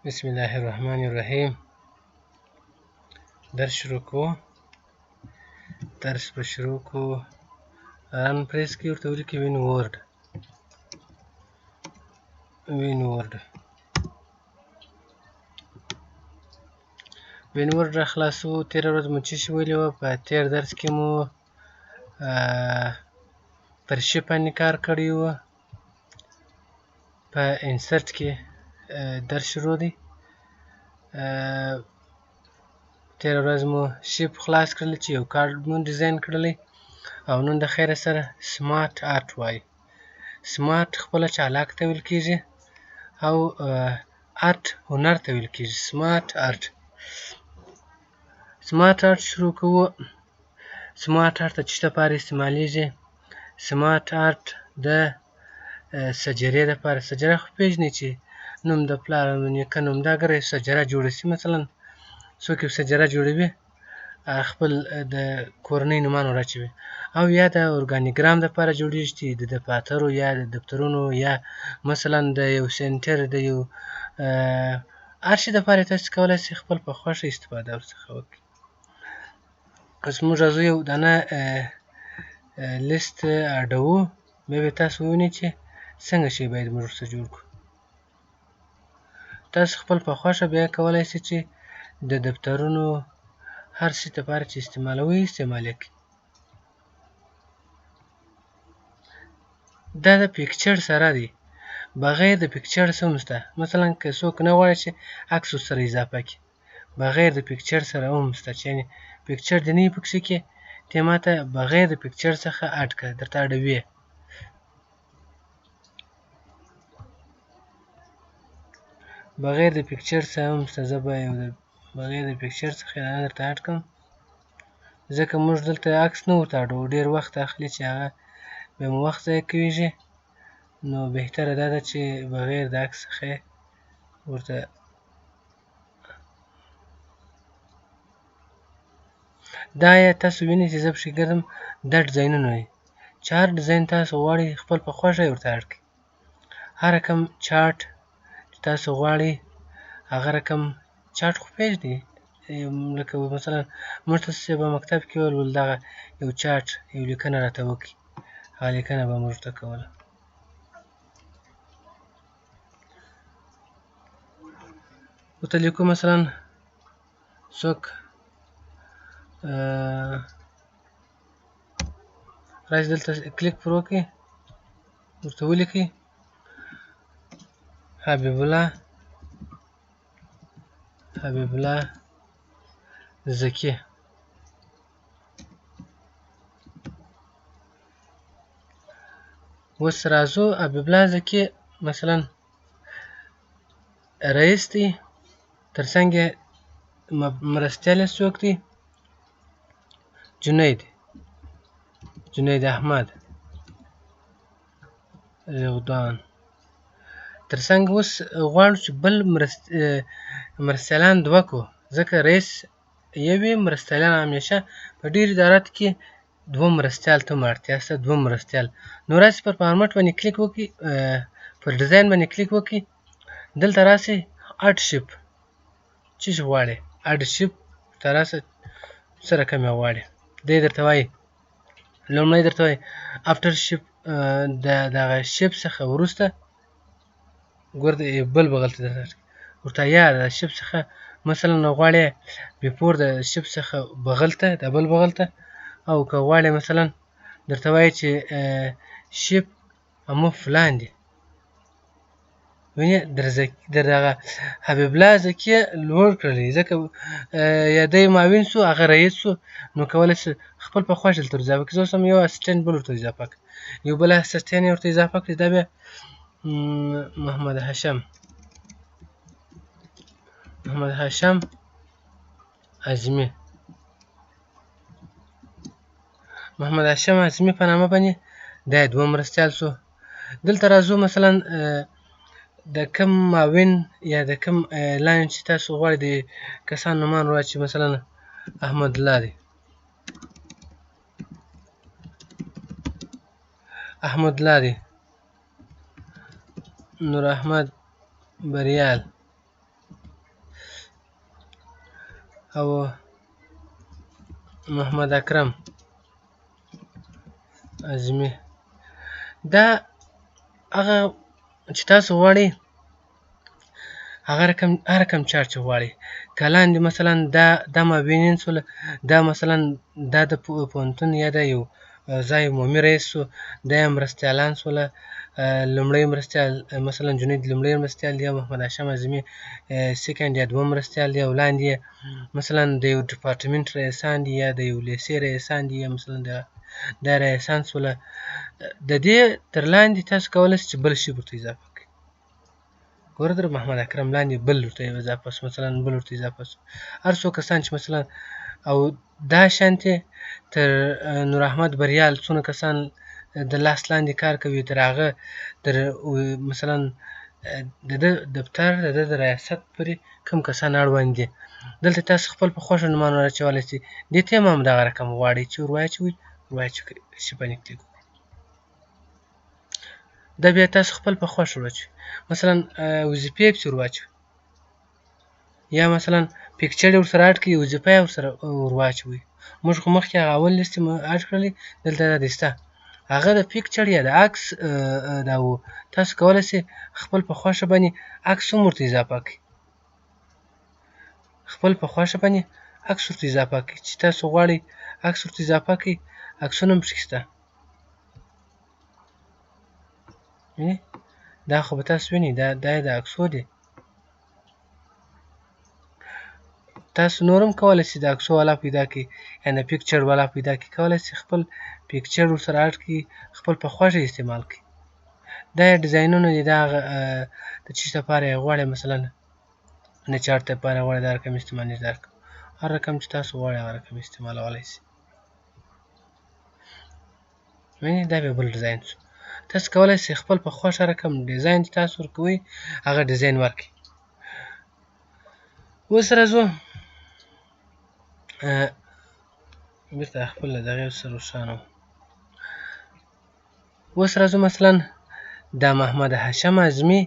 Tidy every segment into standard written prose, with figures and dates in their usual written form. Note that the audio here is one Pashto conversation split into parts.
بسم الله الرحمن الرحیم. درس شروع کوو. درس به شروع کوو. رن پریس کړئ، ورته ولیکئ وین ورډ. وین ورډ را خلاصو. تېره ورځ مو څه شی ویلي وه؟ په تېر درس کې مو پر شیپ باندې کار کړی وه. په انسرټ کې درس شروع دی. تېره ورځ مو شیپ خلاص کړلی چې یو کارډ مو ډیزاین کړلی، او نن د خیره سره سمارټ آرټ وایي. سمارټ خپله چالاک ته ویل کېږي، او آرټ هنر ته ویل کېږي. سمارټ آرټ. سمارټ آرټ شروع کوو. سمارټ آرټ د څه لپاره استعمالیږي؟ سمارټ آرټ د سجرې دپاره. سجره خو پېژنئ چې نوم د پلار او نیکه نوم، دا اګر یو سجره جوړه شي، مثلا څوک یو سجره جوړوي، خپل د کورنۍ نومان ور اچوي، او یا د ارګانیګرام دپاره جوړېږي چې د دفاترو یا د دفترونو یا مثلا د یو سنټر د یو هر شي دپاره تاسې کولی شئ خپل په خوښه استفاده ورڅخه وکړئ. اوس موږ راځو یو دانه لیست اډوو. بیا به تاسو ووینئ چې څنګه شی باید موږ ورته جوړ کړو. تاسو خپل په خوښه بیا کولی شئ چې د دفترونو هر شي دپاره چې استعمالوئ استعمال یې کړئ. دا د پیکچر سره دی، بغیر د پیکچر څه هم شته. مثلا که څوک نه غواړي چې عکس ورسره اضافه کړي، بغیر د پیکچر سره هم شته، چې یعنې پیکچر دې نه وي پکښې کې، ته ماته بغیر د پیکچر څخه اډ کړه، درته اډوي. بغیر د پیکچر څخه هم شته. زه به یو بغیر د پیکچر څخه درته اډ کړم، ځکه موږ دلته عکس نه ورته اډوو. ډېر وخت اخلي چې هغه بیا مو وخت ضایع کېږي. نو بهتره دا ده چې بغیر د عکس څخه یې ورته دا یا تاسو وینئ چې زه پکښې ګرځم، دا ډیزاینونه دي چې هر ډیزاین تاسو غواړئ خپل په خوښه یې ورته اډ کړئ. هر رقم چارټ چې تاسو غواړئ، هغه رقم چارټ خو پېژنئ، لکه مثلا موږ ته چې په مکتب کې ولولو دغه یو چارټ، یو لیکنه راته وکړي، هغه لیکنه به موږ ورته کوله. ورته لیکو مثلا څوک راشي دلته کلیک پر وکړئ، ورته ولیکئ حبیب الله ذکي. اوس راځو حبیب الله ذکي مثلا رئیس دی، تر څنګ یې مرستیال یې څوک دی؟ جنید احمد رغدان. تر څنګ اوس غواړو چې بل مرستیالان دوه کړو، ځکه رئیس یو وي، مرستیالان همیشه په ډېرو اداراتو کې دوه مرستیال ته هم اړتیا شته، دوه مرستیال. نو راسئ پر فارمټ باندې کلیک وکړئ، پر ډیزاین باندې کلیک وکړئ، دلته راسئ اډ شیپ. څه شی غواړئ؟ اډ شیپ ته راسئ، څه رقم یې غواړئ. دی درته وایي لومړی درته وایي افټر شیپ، د دغه شیپ څخه وروسته ګور بل بغل ته درته ورته یا د شیپ څخه مثلا غواړئ بیفور د شیپ څخه بغل ته، د بل بغل ته، او که غواړئ مثلا درته وایي چې شیپ موف لاندې. وینې در دغه حبیب الله ذکي لوړ کړلی، ځکه یا دی معاون شو، هغه رئیس شو، نو کولی شي خپل په خوښه دلته اضافه کړي. زه اوس هم یو اسسټنټ بل ورته اضافه کړم، یو بل اسسټنټ یې ورته اضافه کړي، دا بیا محمد هاشم اعظمي. محمد هاشم اعظمي په نامه باندې دا دوه مرستیال شو. دلته راځو مثلا د کوم معاون یا د کوم لاین چې تاسو غواړئ د کسانو نومان ور واچوئ، مثلا احمد الله دی، نور احمد بریال، او محمد اکرم اعظمي. دا هغه چې تاسو غواړئ هغه هر رقم چارج غواړي. که لاندې مثلا دا مابینین سوله، دا مثلا دا د پوهنتون یا د یو ځای عمومي رئیس سو، دا یې مرستیالان سوله، لومړی مرستیال مثلا جنید لومړی مرستیال دی، محمد هاشم اعظمي سیکنډ یا دوم مرستیال دی، او لاندې مثلا د یو ډپارټمنټ رئیسان دي یا د یو لیسې رئیسان دي یا مثلا د رئیسان سوله. د دې تر لاندې تاسو کولی شئ چې بل شي ورته اضافه کړئ. ګوره در محمد اکرم لاندې بل ورته اضافه شو، مثلا بل ورته اضافه شو. هر څو کسان چې مثلا او دا شانتې تر نور احمد بریال څونه کسان د لاس لاندې کار کوي، تر هغه تر مثلا د ده دفتر د ده د ریاست پورې کوم کسان اړوند دي. دلته تاسو خپل په خوښه نومان ور اچولی شئ. دې ته هم همدغه رقم غواړئ چې ور واچوئ، ور شي باندې کلیک وکړئ. دا بیا تاسو خپل په خوښه ور واچوئ. مثلا وظیفې پسې ور واچوئ، یا مثلا پیکچر یې ورسره اډ کړئ، وظیفه یې ورسره ور واچوئ. موږ خو مخکې هغه اول لیست یې اډ کړلی، دلته دا دی شته. هغه د پیکچر یا د عکس دا و. تاسو کولی شئ خپل په خوښه باندې عکس هم ورته اضافه کړئ. خپل په خوښه باندې عکس ورته اضافه کړئ، چې تاسو غواړئ عکس ورته اضافه کړئ. عکسونه هم پکې شته. دا خو به تاسو وینئ، دا یې د عکسو دی. تاسو نور هم کولی شئ د عکسو والا پیدا کړئ، یا د پیکچر والا پیدا کړئ. کولی شئ خپل پیکچر ورسره اډ کړئ، خپل په خوښه استعمال کړئ. دا یې ډیزاینونه دي، دا هغه د څه شي لپاره یې غواړئ، مثلا د چارت لپاره غواړئ دا رقم استعمال درکړم. هر رقم چې تاسو غواړئ هغه رقم استعمالولی شئ. وینئ دا بیا بل ډیزاین شو. تاسو کولی شئ خپل په خوښه رقم ډیزاین چې تاسو ورکوئ هغه ډیزاین ورکړئ. اوس راځو بېرته خپل له دغې سره روښانه. اوس راځو مثلا دا محمد هاشم اعظمي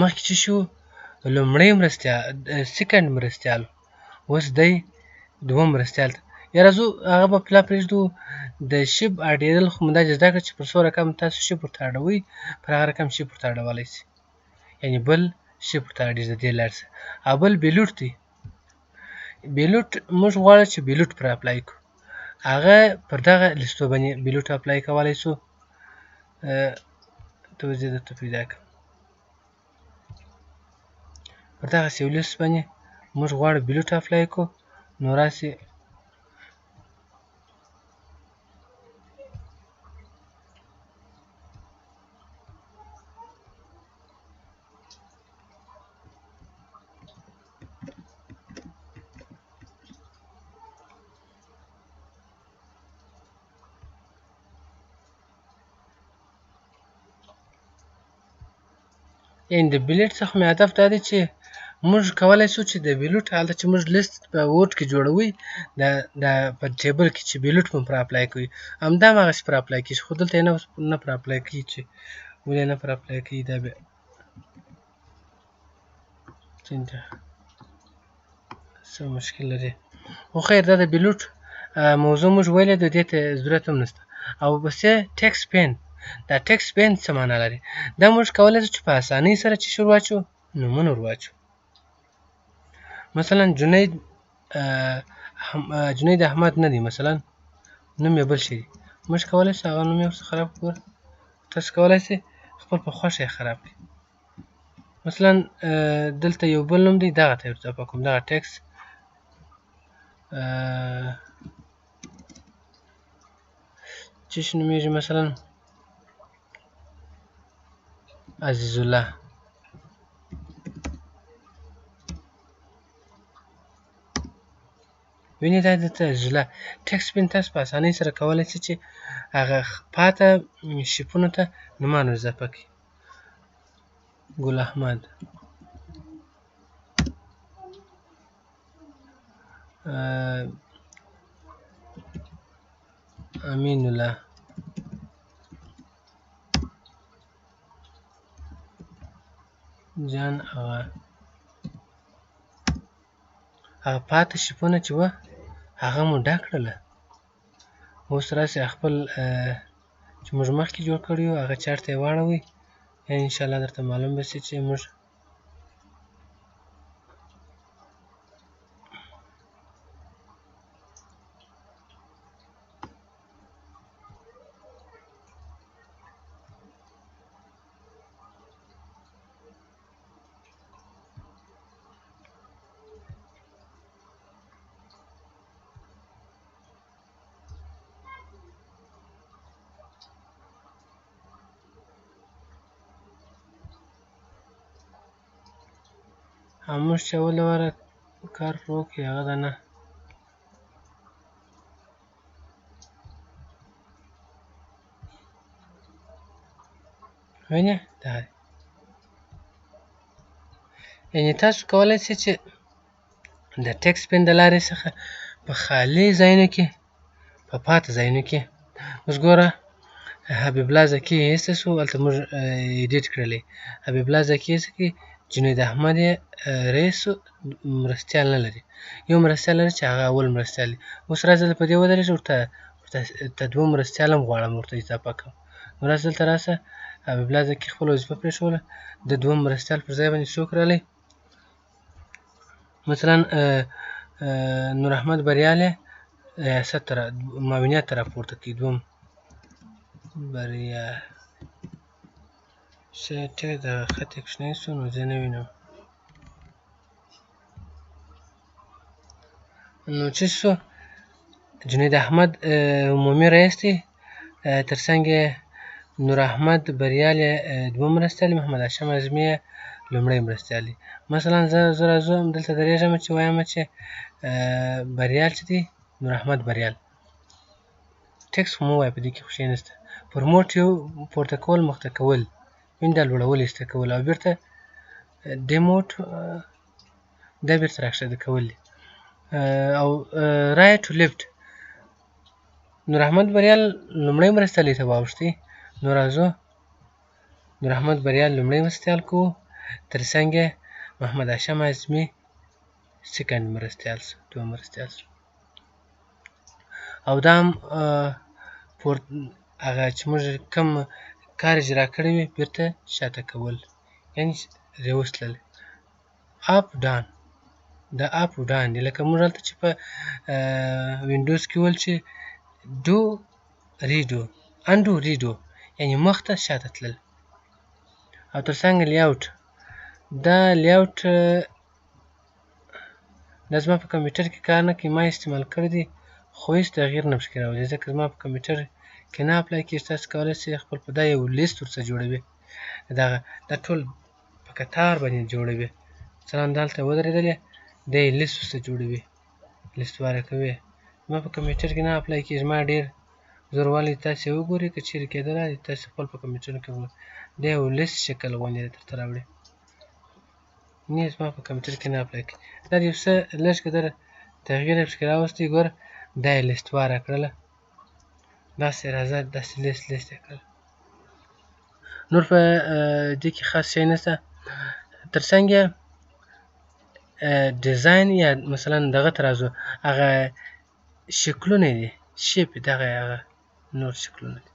مخکې څه شي و؟ لومړی مرستیال سیکنډ مرستیال، اوس دی دوم مرستیال. یا راځو هغه به پلا پرېږدو. د شیپ اډېدل خو مو دا زده کړه چې پر څو رقم تاسو شیپ ورته اډوئ، پر هغه رقم شیپ ورته اډولی شئ. یعنې بل شیپ ورته اډېږي د دې لارې سره. او بل بیلوټ دی. بیلوټ موږ غواړو چې بیلوټ پر اپلای کړو. هغه پر دغه لیستو باندې بیلوټ اپلای کولی شو. توضیح درته پیدا کړم. پر دغسې یو لیست باندې موږ غواړو بیلوټ اپلای کړو. نو راسئ یعنې د بیلټ څخه مې هدف دا دی چې موږ کولی شو چې د بیلوټ هلته چې موږ لیست په وورډ کې جوړوئ، دا په ټیبل کې چې بیلوټ مو پر اپلای کوئ، همدا همغسې پر اپلای کېږي. خو دلته یې نه پر اپلای کېږي. چې ولې نه پر اپلای کېږي دا بیا څه مشکل لري. خو خیر دا د بیلوټ موضوع موږ ویلې ده، دې ته ضرورت هم نشته. او بس ټکس پین. دا ټکس پین څه معنا لري؟ دا موږ کولی شو چې په اسانۍ سره چې ور واچوو، نومونه ور واچوو. مثلا جنید احمد نه دی، مثلا نوم یې بل شی دی. موږ کولی شو هغه نوم یې ورڅخه خراب کړو. تاسو کولی شئ خپل په خوښه یې خراب کړئ. مثلا دلته یو بل نوم دی، دغه ته یې اضافه کوم، دغه ټکس څه شی نومېږي، مثلا عزیز الله. وینئ دا دلته عزیز الله ټکس پین. تاسو په اسانۍ سره کولی شئ چې هغه پاته شیپونو ته نومان ور اضافه کړئ. ګل احمد، امین الله، جان آغا. هغه پاتې شیپونه چې وه هغه مو ډک کړله. اوس راسئ خپل چې موږ مخکې جوړ کړي یو هغه چارت ته یې واړوئ، انشاءالله درته معلوم به سي چې موږ موږ چې اوله واره کار پرې وکړو هغه ده نه. وینې دا دی، یعنې تاسو کولی شئ چې د ټکس پن د لارې څخه په خالي ځایونو کې په پاته ځایونو کې اوس ګوره حبیب الله زکي ایسته شو، هلته موږ ایډیټ کړلی. حبیب الله زکي ایسته کړي، جنید احمد یې رئیس مرستیال نه لري، یو مرستیال لري چې هغه اول مرستیال دی. اوس راځه دلته په دې ودرېږه، ورته دوه مرستیال هم غواړم ورته اضافه کړم. نو راځه دلته راشه، حبیب الله زکي خپله وظیفه پرېښوله، د دوهم مرستیال پر ځای باندې څوک راغلی؟ مثلا نور احمد بریال یې ریاست ته معاونیت ته راپورته کړي. دوهم بریال شاید ټیک دغه خط یې کوچنی شو نو زه نه وینم. نو څه شو؟ جنید احمد عمومي رئیس دی، تر څنګ یې نور احمد بریال یې دوهم مرستیال دی، محمد هاشم اعظمي یې لومړی مرستیال دی. مثلا زه راځم دلته درېږم چې وایم چې بریال چې دی نور احمد بریال ټکس خو مه وایه، په دې کې خو شی نشته. پروموټ یو پورته کول مخته کول، وین دا لوړول ایسته کول او بېرته ډیموټ دا بېرته راښکته کول دي. او رایټ ټو لیفټ نور احمد بریال لومړی مرستیال ته واوښتی. نو راځو نور احمد بریال لومړی مرستیال کوو، تر څنګ یې محمد هاشم اعظمي سیکنډ مرستیال شو، دوهم مرستیال شو. او دا هم هغه چې موږ کوم کار اجرا کړی وي بېرته شاته کول، یعنې ریوس تللی. اپ ډاون دا اپ و ډاون دی، لکه موږ هلته چې په وینډوز کې ویل چې ډو ریډو انډو ریډو، یعنې مخته شاته تلل. او تر څنګ لیاوټ، دا لیاوټ دا زما په کمپیوټر کې کار نه کوي، ما استعمال کړی دی خو هېڅ تغییر نه پکې راولي، ځکه زما په کمپیوټر کې نه اپلای کېږي. تاسو کولی شئ خپل په دا یو لیست ورڅخه جوړوي، دغه دا ټول په کتار باندې جوړوي. مثلا دا هلته ودرېدلې دا یې لیست ورڅخه جوړوي، لیست واره کوي. زما په کمپیوټر کې نه اپلای کېږي، ما ډېر زور والي تاسې وګورئ، که چېرې کېدلی تاسې خپل په کمپیوټر کې وګورئ، دا یو لیست شکل غوندې درته راوړي. نه زما په کمپیوټر کې نه اپلای کېږي. دا د یو څه لږ قدر تغییر یې پکې راوستی، ګوره دا یې لیست واره کړله، داسې راځه داسې لیست یې کړله. نور په دې کې خاص شی نشته. تر څنګ یې ډیزاین یا مثلا دغه ته راځو، هغه شکلونه دي شیپ دغه هغه نور شکلونه دي.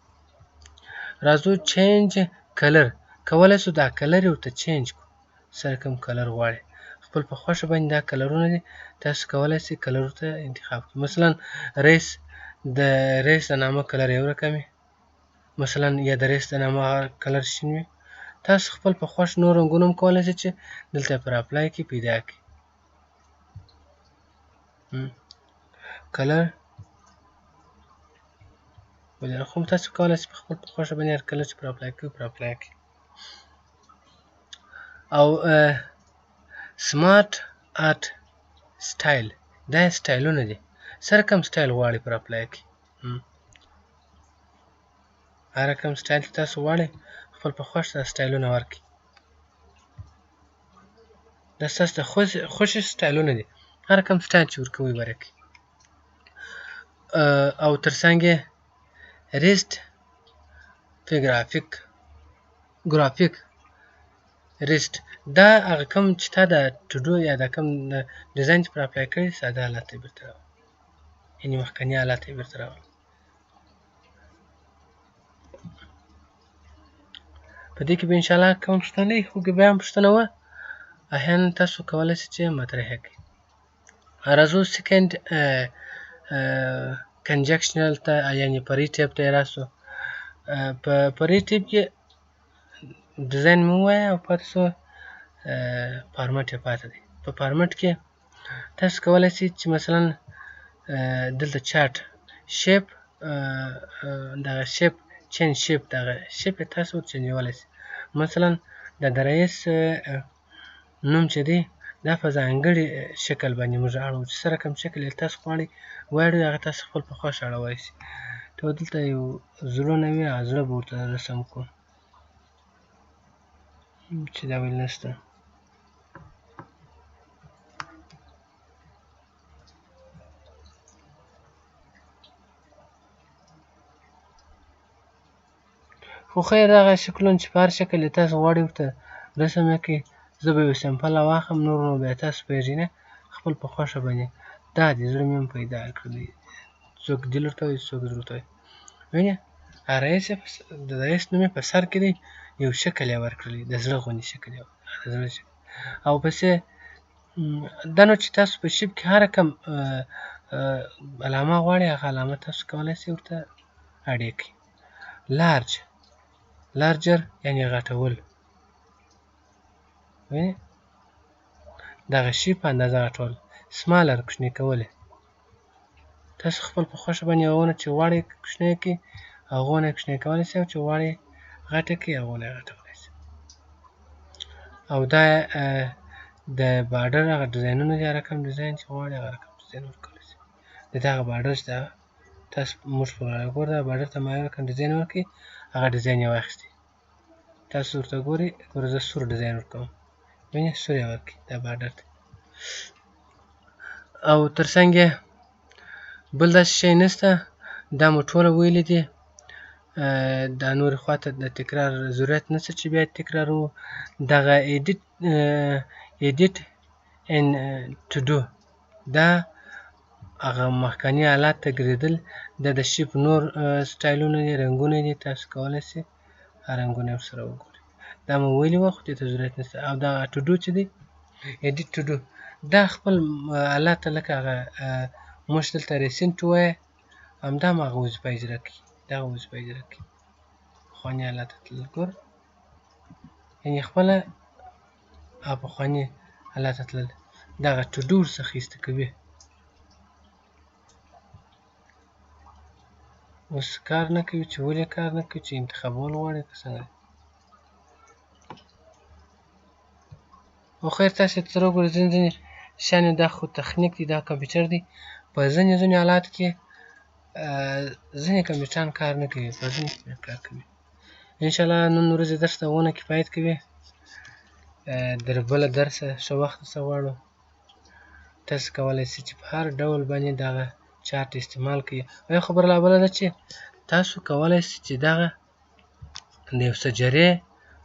راځو چینج کلر، کولی شو دا کلر یې ورته چینج کړو، سره کوم کلر غواړئ خپل په خوښه باندې دا کلرونه دي، تاسو کولی شئ کلر ورته انتخاب کړئ. مثلا د ریس د نامه کلر یو رقم وي، مثلا یا د ریس د نامه کلر شین وي. تاسو خپل په خوښ نور رنګونه هم کولی شئ چې دلته پر اپلای کې پیدا کړئ. کلر خو تاسو کولی شئ په خپل په خوښه باندې هر کلر چې پر اپلای کوئ پر اپلای کړئ. او سمارټ آرټ سټایل دا یې سټایلونه دي، سره کوم سټایل غواړئ پر اپلای کړئ. هر کوم سټایل چې تاسو غواړئ خپل په خوښ سره سټایلونه ورکړئ. دا ستاسو د خوښې سټایلونه دي، هر کوم سټایل چې ورکوئ ورکړئ. او تر څنګ یې ریسټ ګرافیک ریسټ دا هغه کوم چې تا د ټو ډو یا دا کوم ډیزاین چې پر اپلای کړی ساده حالت ته یې بېرته راولي، یعنې مخکني حالت ته یې بېرته راولي. په دې کې به انشاءالله کوم پوښتنه نه وي، خو که بیا هم پوښتنه وه احیانا تاسو کولی شئ چې مطرح یې کړئ. راځو سیکنډ کنجکشنل ته یعنې فرعي ټیپ ته یې راسو. په فرعي ټیپ کې ډیزاین مې ووایه او پاتې شو فارمټ یې پاتې دی. په فارمټ کې تاسو کولی شئ چې مثلا دلته چارټ شیپ دغه شیپ چینج شیپ دغه شیپ یې تاسو چینجولی شئ. مثلا د رئیس نوم چې دی دا په ځانګړي شکل باندې موږ اړوو، چې سره کوم شکل یې تاسو غواړئ واړوئ هغه تاسو خپل په خوښه اړولی شئ. ته دلته یو زړونه وي هغه زړه به ورته رسم کړو چې دا ویل نشته. خو خیر هغه شکلونه چې په هر شکل یې تاسو غواړئ ورته رسم یې کړئ. زه به یو سمپل راواخلم، نور نو بیا تاسو پوهېږئ نه خپل په خوښه باندې. دا دی زړه مې هم پیدا کړی، څوک دل ورته وایي څوک زړه ورته وایي. وینې د رئیس نوم یې په سر کې دی، یو شکل یې ورکړلی د زړه غوندې شکل یې د زړه شکل. او پسې دا نو چې تاسو په شیپ کې هره کوم علامه غواړئ هغه علامه تاسو کولی شئ ورته اډ یې کړئ. لارجر یعنې غټول، وینې دغه شي په اندازه غټول. سمالر کوچني کول، تاسو خپل په خوښه باندې هغونه چې غواړئ کوچنی یې کړئ هغونه یې کوچنی کولی شئ، او چې غواړئ غټ یې کړئ هغونه یې غټولی شئ. او دا د باډر هغه ډیزاینونه دي، هر رقم ډیزاین چې غواړئ هغه رقم ډیزاین ورکولی شئ. د دغه باډر چې تاسو موږ په ګوره دغه باډر ته ما یو رقم ډیزاین ورکړي هغه ډیزاین یې واخیستی. تاسو ورته ګورئ، ګوره زه سور ډیزاین ورکوم، وینې سور یې ورکړئ دا باډر ته. او تر څنګ یې بل داسې شی نشته، دا مو ټوله ویلي دي. دا نورې خواته د تکرار ضرورت نشته چې بیا تکراروو. دغه ایډیټ ان ټو ډو دا هغه مخکني حالت ته ګرځېدل، دا د شیپ نور سټایلونه دي، رنګونه دي، تاسو کولی شئ رنګونه یې ورسره وګورئ. دا مو ویلي وه خو دې ته ضرورت نشته. او دغه ټو ډو چې دی ایډیټ ټو ډو دا خپل حالت ته لکه هغه موږ دلته ریسنټ ووایه همدا هماغه وظیفه اجرا کوي، دغه وظیفه اجرا کوي. پخواني حالت ته تلل ګوره، یعنې خپله پخواني حالت ته تلل دغه ټو ډو ورڅخه ایسته کوي. اوس کار نه کوي چې ولې کار نه کوي، چې انتخابول غواړي که څنګه. خو خیر تاسې ته سره وګورئ ځینې شیان دا خو تخنیک دی، دا کمپیوټر دی. په ځینې حالاتو کې ځینې کمپیوټران کار نه کوي، په ځینې کې کار کوي. انشاءالله نن ورځې درس ته ونه کفایت کوي. در بله درسه ښه وخت درڅخه غواړو. تاسو کولی شئ چې په هر ډول باندې دغه چارټ استعمال کړئ. او یو خبره لا بله ده چې تاسو کولی شئ چې دغه د یو سجرې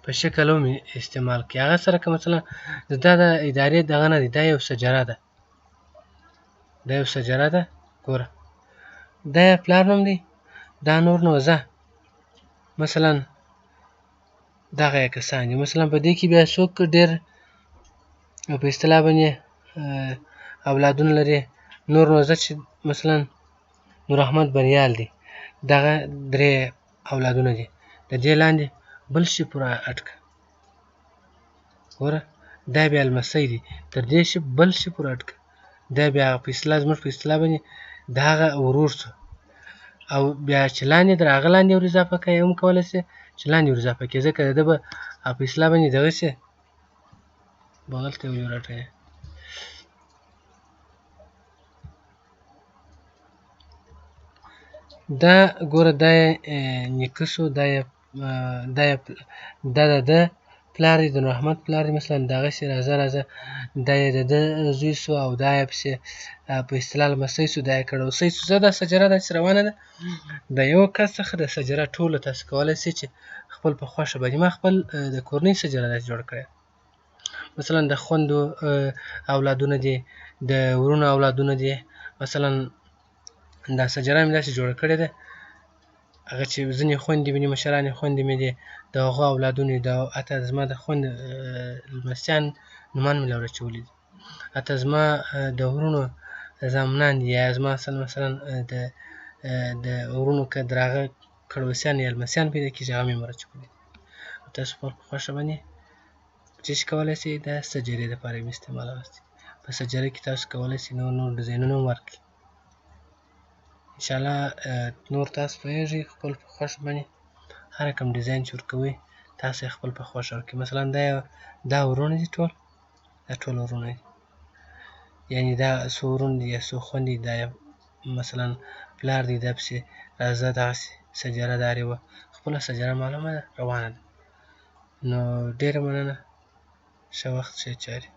په شکل هم استعمال کړئ. هغه سره که مثلا دا د ادارې دغه نه دی، دا یو سجره ده، دا یو سجره ده. ګوره دا یې پلار نوم دی، دا نور نو زه مثلا دغه یې کسان دي. مثلا په دې کې بیا څوک ډېر په اصطلاح باندې اولادونه لري. نور نو زه چې مثلا نور احمد بریال دی، دغه 3 اولادونه دي. د دې لاندې بل شي پوره اډ کړه، ګوره دا بیا لمسی دی، تر دې شي بل شي پوره اډ کړه. دا بیا په اصطلاح زموږ په اصطلاح باندې د هغه ورور شو. او بیا چې لاندې در هغه لاندې ور اضافه کړئ هم کولی شئ چې لاندې ور اضافه کړئ، ځکه د ده به په اصطلاح باندې دغه شي بغل ته ولې ورټوئ. دا ګوره دا یې نیکه شو، دا د ده پلار دی، د نور احمد پلار دی. مثلا دغسې راځه دا یې د ده زوی شو، او دا یې پسې په اصطلاح لمسی شو، دا یې کړوسی شو. زه دا سجره داسې روانه ده د یو کس څخه د سجره ټوله تاسو کولی شئ چې خپل په خوښه باندې. ما خپل د کورنۍ سجره داسې جوړه کړې مثلا د خویندو اولادونه دي، د ورونو اولادونه دي. مثلا دا سجره مې داسې جوړه کړې ده، هغه چې ځینې خویندې ویني، مشرانې خویندې مې دي، د هغو اولادونه دي، حتی زما د خویندو لمسیان نومان مې له ورچولي دي، حتی زما د ورونو زامنان دي، یا زما مثلا د ورونو که در هغه کړوسیان یا لمسیان پیدا کېږي، هغه مې ورچولي دي. تاسو په خوښه باندې چې کولی شئ د سجرې دپاره یې استعمالولی. په سجره کې تاسو کولی شئ نور ډیزاینونه هم ورکړئ. انشاءالله نور تاسو پوهېږئ خپل په خوښه باندې هر کوم ډیزاین چې ورکوئ تاسو یې خپل په خوښه ورکړئ. مثلا دا وروڼه دي، دا ټول وروڼه دي، یعنې دا څو وروڼه دي یا څو خویندې دي، دا مثلا پلار دی، دا پسې راځه دغسې سجره دارې وه، خپله سجره معلومه ده، روانه ده. نو ډېره مننه، ښه وخت، ښې چارې.